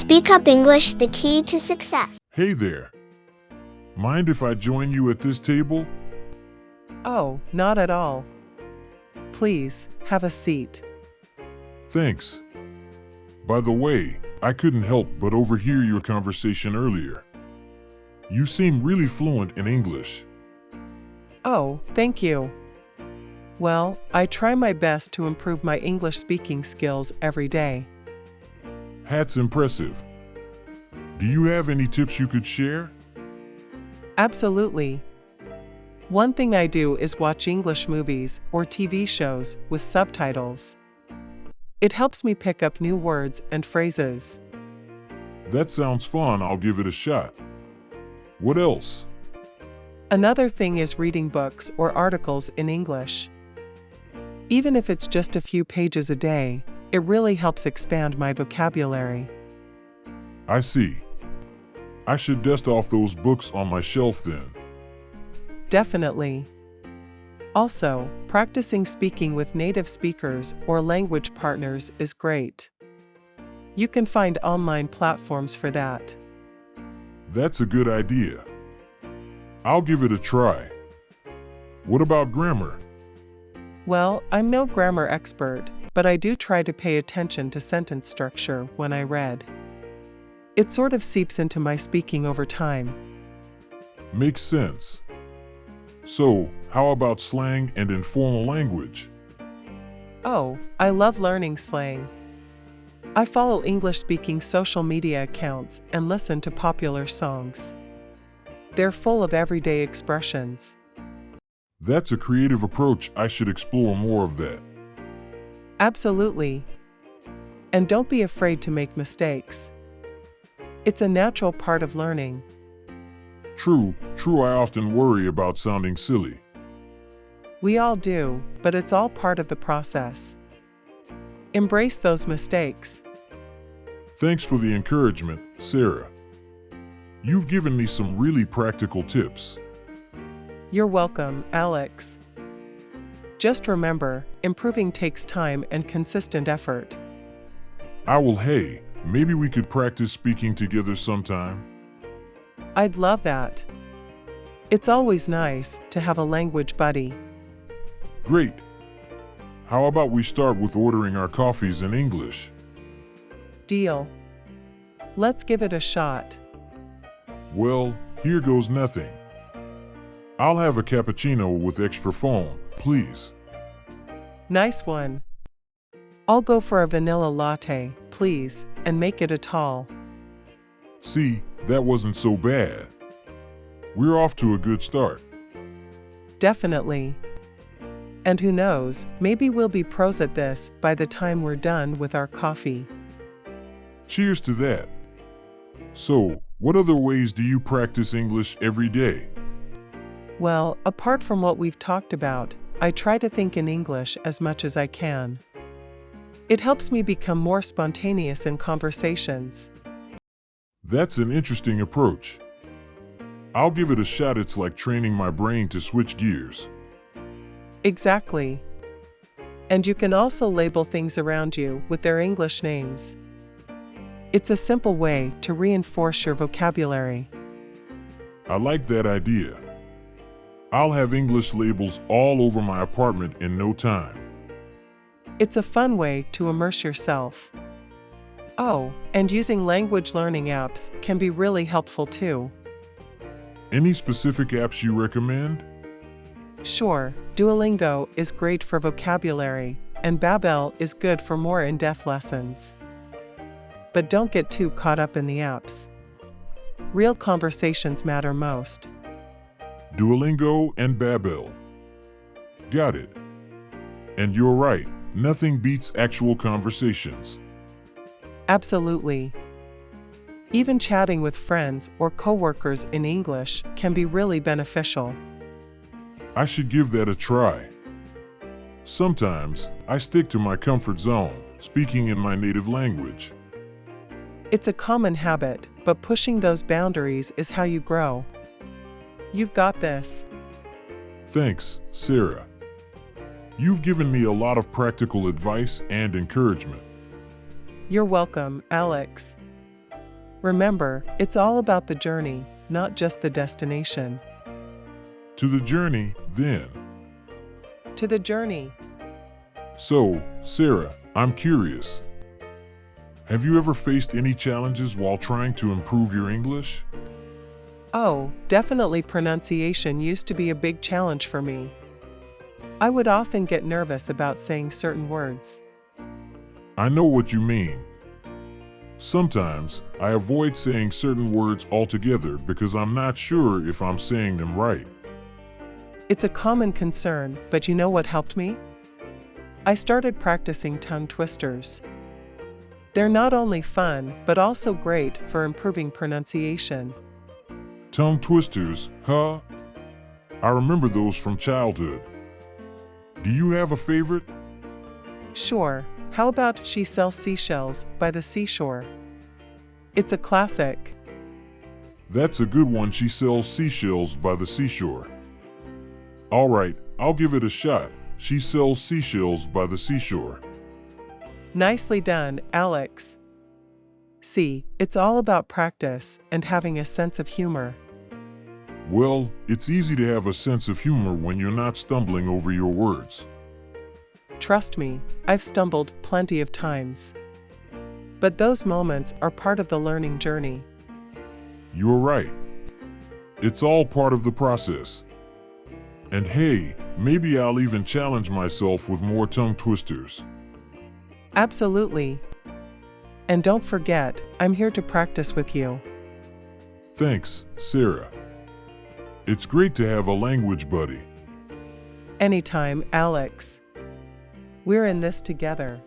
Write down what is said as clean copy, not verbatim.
Speak Up English, the key to success. Hey there. Mind if I join you at this table? Oh, not at all. Please, have a seat. Thanks. By the way, I couldn't help but overhear your conversation earlier. You seem really fluent in English. Oh, thank you. Well, I try my best to improve my English speaking skills every day. That's impressive. Do you have any tips you could share? Absolutely. One thing I do is watch English movies or TV shows with subtitles. It helps me pick up new words and phrases. That sounds fun. I'll give it a shot. What else? Another thing is reading books or articles in English. Even if it's just a few pages a day, it really helps expand my vocabulary. I see. I should dust off those books on my shelf then. Definitely. Also, practicing speaking with native speakers or language partners is great. You can find online platforms for that. That's a good idea. I'll give it a try. What about grammar? Well, I'm no grammar expert, but I do try to pay attention to sentence structure when I read. It sort of seeps into my speaking over time. Makes sense. So, how about slang and informal language? Oh, I love learning slang. I follow English-speaking social media accounts and listen to popular songs. They're full of everyday expressions. That's a creative approach. I should explore more of that. Absolutely. And don't be afraid to make mistakes. It's a natural part of learning. True, I often worry about sounding silly. We all do, but it's all part of the process. Embrace those mistakes. Thanks for the encouragement, Sarah. You've given me some really practical tips. You're welcome, Alex. Just remember, improving takes time and consistent effort. Hey, maybe we could practice speaking together sometime. I'd love that. It's always nice to have a language buddy. Great. How about we start with ordering our coffees in English? Deal. Let's give it a shot. Well, here goes nothing. I'll have a cappuccino with extra foam, please. Nice one. I'll go for a vanilla latte, please, and make it a tall. See, that wasn't so bad. We're off to a good start. Definitely. And who knows, maybe we'll be pros at this by the time we're done with our coffee. Cheers to that. So, what other ways do you practice English every day? Well, apart from what we've talked about, I try to think in English as much as I can. It helps me become more spontaneous in conversations. That's an interesting approach. I'll give it a shot. It's like training my brain to switch gears. Exactly. And you can also label things around you with their English names. It's a simple way to reinforce your vocabulary. I like that idea. I'll have English labels all over my apartment in no time. It's a fun way to immerse yourself. Oh, and using language learning apps can be really helpful too. Any specific apps you recommend? Sure, Duolingo is great for vocabulary, and Babbel is good for more in-depth lessons. But don't get too caught up in the apps. Real conversations matter most. Duolingo and Babbel. Got it. And you're right, nothing beats actual conversations. Absolutely. Even chatting with friends or coworkers in English can be really beneficial. I should give that a try. Sometimes, I stick to my comfort zone, speaking in my native language. It's a common habit, but pushing those boundaries is how you grow. You've got this. Thanks, Sarah. You've given me a lot of practical advice and encouragement. You're welcome, Alex. Remember, it's all about the journey, not just the destination. To the journey, then. To the journey. So, Sarah, I'm curious. Have you ever faced any challenges while trying to improve your English? Oh, definitely pronunciation used to be a big challenge for me. I would often get nervous about saying certain words. I know what you mean. Sometimes, I avoid saying certain words altogether because I'm not sure if I'm saying them right. It's a common concern, but you know what helped me? I started practicing tongue twisters. They're not only fun, but also great for improving pronunciation. Tongue twisters, huh? I remember those from childhood. Do you have a favorite? Sure, how about She Sells Seashells by the Seashore? It's a classic. That's a good one. She sells seashells by the seashore. All right, I'll give it a shot. She sells seashells by the seashore. Nicely done, Alex. See, it's all about practice and having a sense of humor. Well, it's easy to have a sense of humor when you're not stumbling over your words. Trust me, I've stumbled plenty of times. But those moments are part of the learning journey. You're right. It's all part of the process. And hey, maybe I'll even challenge myself with more tongue twisters. Absolutely. And don't forget, I'm here to practice with you. Thanks, Sarah. It's great to have a language buddy. Anytime, Alex. We're in this together.